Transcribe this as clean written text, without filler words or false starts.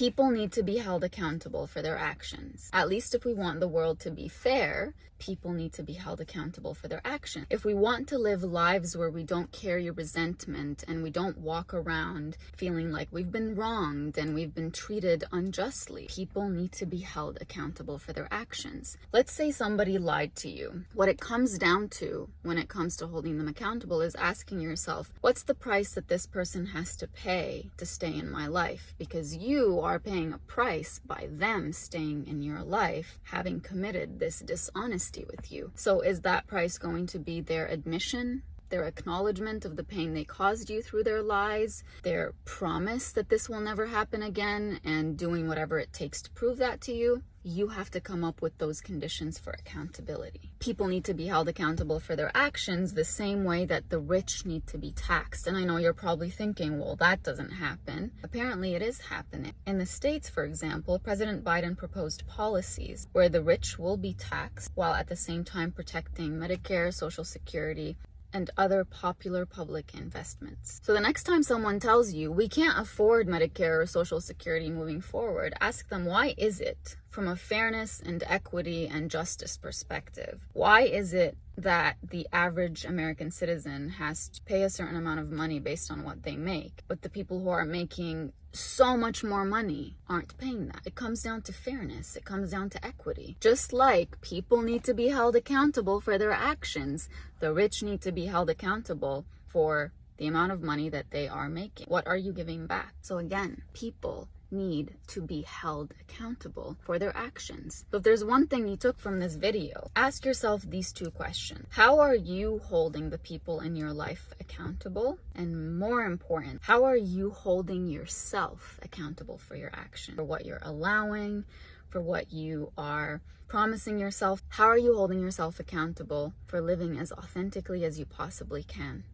People need to be held accountable for their actions. At least if we want the world to be fair, people need to be held accountable for their actions. If we want to live lives where we don't carry resentment and we don't walk around feeling like we've been wronged and we've been treated unjustly, people need to be held accountable for their actions. Let's say somebody lied to you. What it comes down to when it comes to holding them accountable is asking yourself, what's the price that this person has to pay to stay in my life? Because you are paying a price by them staying in your life, having committed this dishonesty with you. So is that price going to be their admission, their acknowledgement of the pain they caused you through their lies, their promise that this will never happen again, and doing whatever it takes to prove that to you? You have to come up with those conditions for accountability. People need to be held accountable for their actions the same way that the rich need to be taxed. And I know you're probably thinking, well, that doesn't happen. Apparently it is happening. In the States, for example, President Biden proposed policies where the rich will be taxed while at the same time protecting Medicare, Social Security, and other popular public investments. So the next time someone tells you we can't afford Medicare or Social Security moving forward, ask them, why is it, from a fairness and equity and justice perspective? Why is it that the average American citizen has to pay a certain amount of money based on what they make, but the people who are making so much more money aren't paying that? It comes down to fairness. It comes down to equity. Just like people need to be held accountable for their actions, the rich need to be held accountable for the amount of money that they are making. What are you giving back? So again, people need to be held accountable for their actions. So if there's one thing you took from this video, ask yourself these two questions. How are you holding the people in your life accountable? And more important, how are you holding yourself accountable for your action, for what you're allowing, for what you are promising yourself? How are you holding yourself accountable for living as authentically as you possibly can?